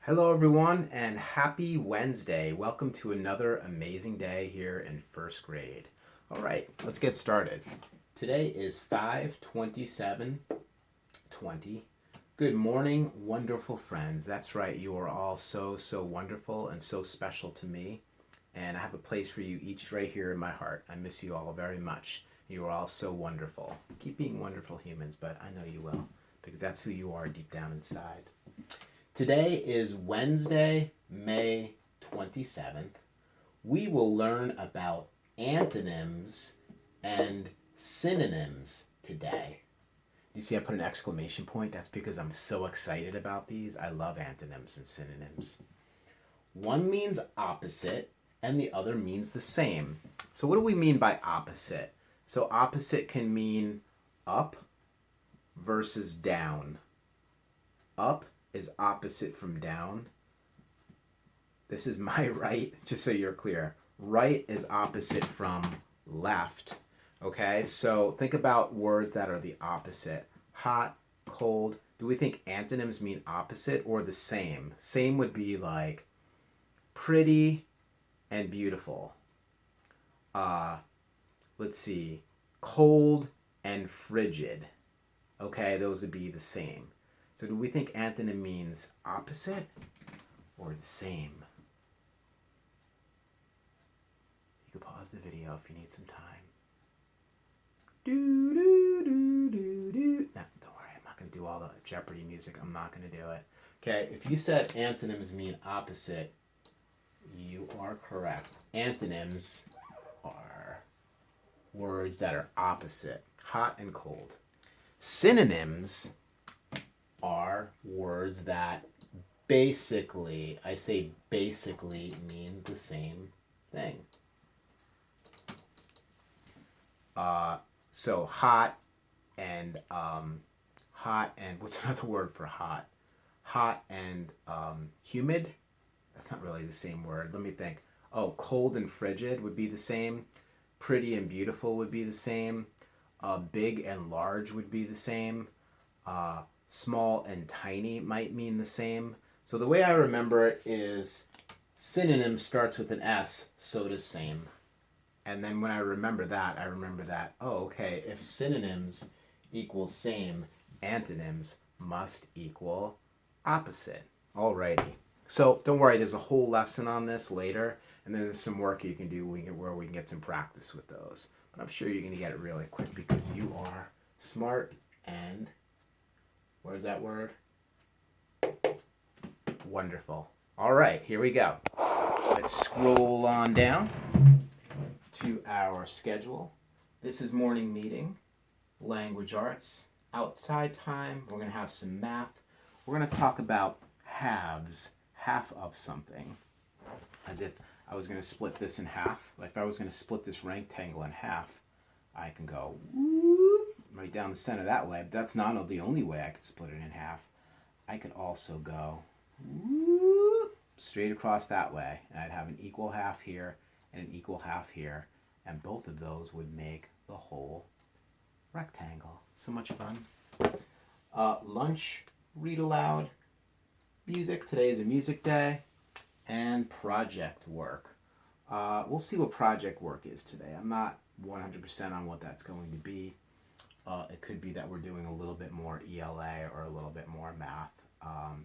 Hello, everyone, and happy Wednesday. Welcome to another amazing day here in first grade. All right, let's get started. Today is 5/27/20. Good morning, wonderful friends. That's right, you are all so wonderful and so special to me. And I have a place for you each right here in my heart. I miss you all very much. You are all so wonderful. Keep being wonderful humans, but I know you will, because that's who you are deep down inside. Today is Wednesday, May 27th. We will learn about antonyms and synonyms today. You see, I put an exclamation point. That's because I'm so excited about these. I love antonyms and synonyms. One means opposite, and the other means the same. So, what do we mean by opposite? So, opposite can mean up versus down. Up is opposite from down. This is my right, just so you're clear. Right is opposite from left. Okay, so think about words that are the opposite. Hot, cold. Do we think antonyms mean opposite or the same? Same would be like pretty and beautiful. Let's see. Cold and frigid. Okay, those would be the same. So do we think antonym means opposite or the same? You could pause the video if you need some time. Do do do do do. No, don't worry. I'm not gonna do all the Jeopardy music. I'm not gonna do it. Okay, if you said antonyms mean opposite, you are correct. Antonyms are words that are opposite, hot and cold. Synonyms are words that basically, I say basically, mean the same thing. So hot and what's another word for hot? Hot and humid. That's not really the same word. Let me think. Oh, cold and frigid would be the same. Pretty and beautiful would be the same. Big and large would be the same. Small and tiny might mean the same. So the way I remember it is synonym starts with an S, so does same. And then when I remember that, oh, okay, if synonyms equal same, antonyms must equal opposite. Alrighty. So don't worry, there's a whole lesson on this later, and then there's some work you can do where we can get some practice with those. But I'm sure you're going to get it really quick because you are smart and, where's that word? Wonderful. All right, here we go. Let's scroll on down to our schedule. This is morning meeting, language arts, outside time. We're going to have some math. We're going to talk about halves, half of something, as if I was going to split this in half. Like if I was going to split this rectangle in half, I can go whoop, right down the center that way. But that's not the only way I could split it in half. I could also go whoop, straight across that way, and I'd have an equal half here and an equal half here, and both of those would make the whole rectangle. So much fun. Lunch, read aloud, music. Today is a music day, and project work. We'll see what project work is today. I'm not 100% on what that's going to be. It could be that we're doing a little bit more ELA or a little bit more math.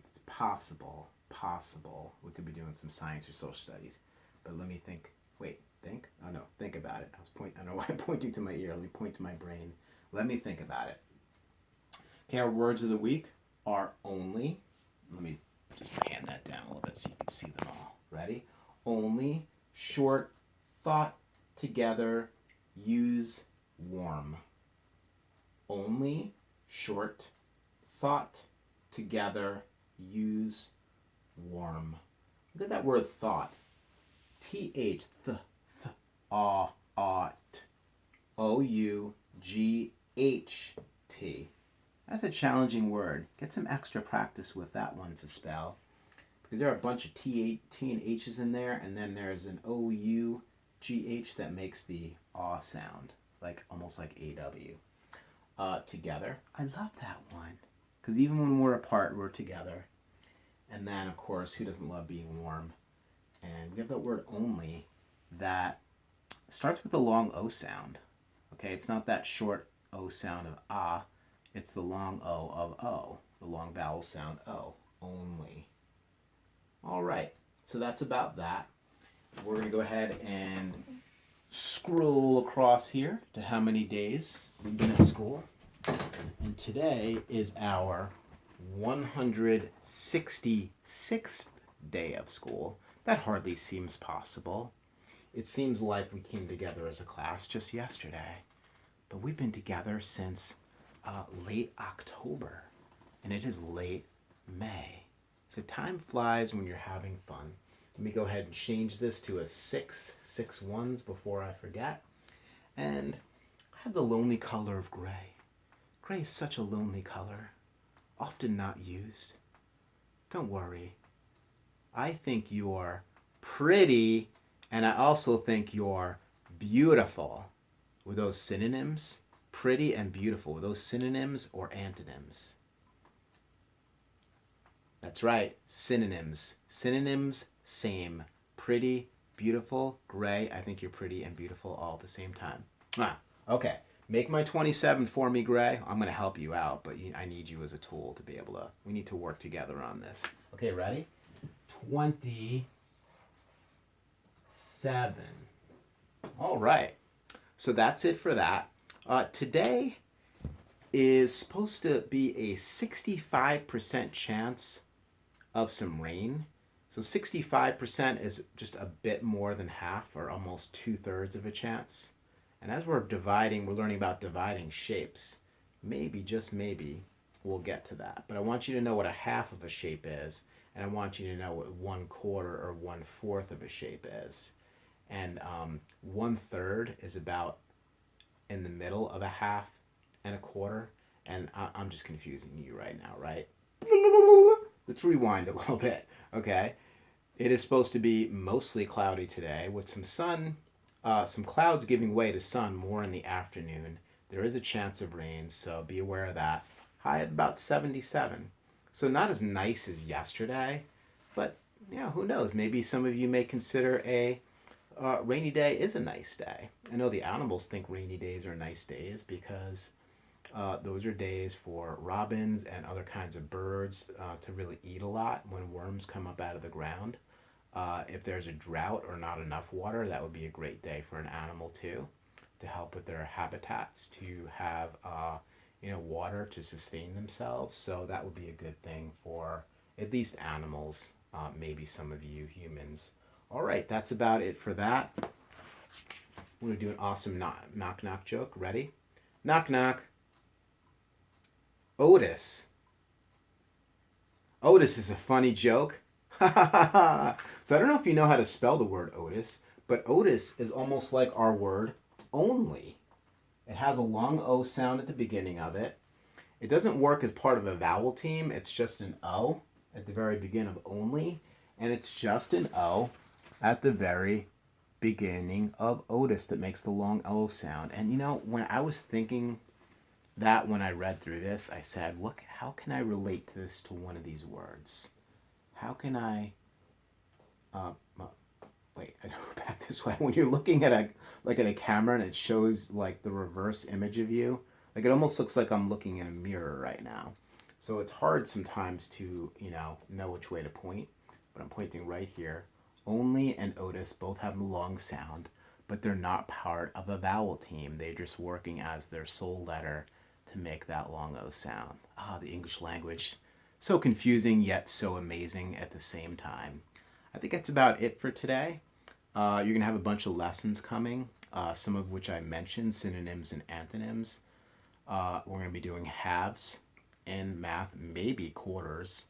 It's possible. We could be doing some science or social studies. But let me think. Wait, think? Oh no, think about it. I don't know why I'm pointing to my ear. Let me point to my brain. Let me think about it. Okay, our words of the week are only. Let me just pan that down a little bit so you can see them all. Ready? Only, short, thought, together, use, warm. Only, short, thought, together, use, warm. Look at that word thought. Th, ought. OUGHT. That's a challenging word. Get some extra practice with that one to spell. Because there are a bunch of T and H's in there, and then there's an OUGH that makes the aw sound, like almost like AW. Together. I love that one. Because even when we're apart, we're together. And then, of course, who doesn't love being warm? And we have that word only that starts with the long O sound. Okay, it's not that short O sound of ah, it's the long O of O, the long vowel sound O, only. All right, so that's about that. We're going to go ahead and scroll across here to how many days we've been at school. And today is our 166th day of school. That hardly seems possible. It seems like we came together as a class just yesterday, but we've been together since late October, and it is late May. So time flies when you're having fun. Let me go ahead and change this to a 6 ones before I forget. And I have the lonely color of gray. Gray is such a lonely color, often not used. Don't worry. I think you're pretty, and I also think you're beautiful. Were those synonyms? Pretty and beautiful. Were those synonyms or antonyms? That's right, synonyms. Synonyms, same. Pretty, beautiful, gray. I think you're pretty and beautiful all at the same time. Okay. Make my 27 for me, Gray. I'm going to help you out, but I need you as a tool to be able to, we need to work together on this. Okay, ready? 27. All right. So that's it for that. Today is supposed to be a 65% chance of some rain. So 65% is just a bit more than half, or almost 2/3 of a chance. And as we're learning about dividing shapes. Maybe, just maybe, we'll get to that. But I want you to know what a half of a shape is, and I want you to know what 1/4 or 1/4 of a shape is. And 1/3 is about in the middle of a half and a quarter. And I'm just confusing you right now, right? Let's rewind a little bit, okay? It is supposed to be mostly cloudy today with some sun, some clouds giving way to sun more in the afternoon. There is a chance of rain, so be aware of that. High at about 77. So not as nice as yesterday, but yeah, who knows? Maybe some of you may consider a rainy day is a nice day. I know the animals think rainy days are nice days because those are days for robins and other kinds of birds to really eat a lot when worms come up out of the ground. If there's a drought or not enough water, that would be a great day for an animal too, to help with their habitats, to have water to sustain themselves. So that would be a good thing for at least animals, maybe some of you humans. All right, that's about it for that. We're going to do an awesome knock joke. Ready? Knock knock. Otis. Otis is a funny joke. So I don't know if you know how to spell the word Otis, but Otis is almost like our word only. It has a long O sound at the beginning of it. It doesn't work as part of a vowel team. It's just an O at the very beginning of only, and it's just an O at the very beginning of Otis that makes the long O sound. And when I was thinking that when I read through this, I said, look, how can I relate to this to one of these words? How can I, wait, I go back this way. When you're looking at a camera and it shows like the reverse image of you, like it almost looks like I'm looking in a mirror right now. So it's hard sometimes to, know which way to point, but I'm pointing right here. Only and Otis both have the long sound, but they're not part of a vowel team. They're just working as their sole letter to make that long O sound. The English language. So confusing, yet so amazing at the same time. I think that's about it for today. You're going to have a bunch of lessons coming, some of which I mentioned, synonyms and antonyms. We're going to be doing halves in math, maybe quarters,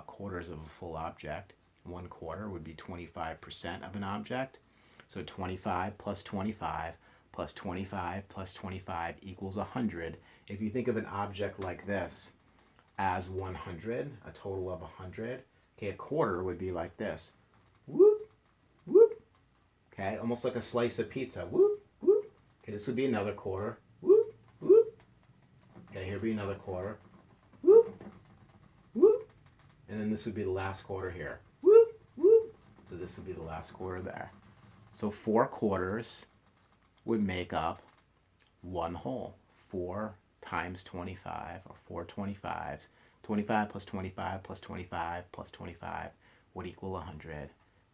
quarters of a full object. 1/4 would be 25% of an object. So 25 plus 25 plus 25 plus 25 equals 100. If you think of an object like this as 100, a total of 100, okay, a quarter would be like this. Whoop, whoop. Okay, almost like a slice of pizza. Whoop, whoop. Okay, this would be another quarter. Whoop, whoop. Okay, here would be another quarter. Whoop, whoop. And then this would be the last quarter here. Whoop, whoop. So this would be the last quarter there. So 4 quarters would make up 1 whole. 4 times 25, or 4 25s. 25 plus 25 plus 25 plus 25 would equal 100.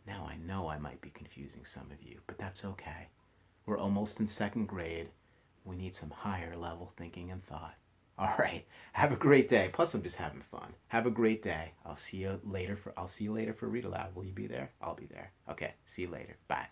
Now I know I might be confusing some of you, but that's okay. We're almost in 2nd grade. We need some higher level thinking and thought. All right. Have a great day. Plus, I'm just having fun. Have a great day. I'll see you later for read aloud. Will you be there? I'll be there. Okay. See you later. Bye.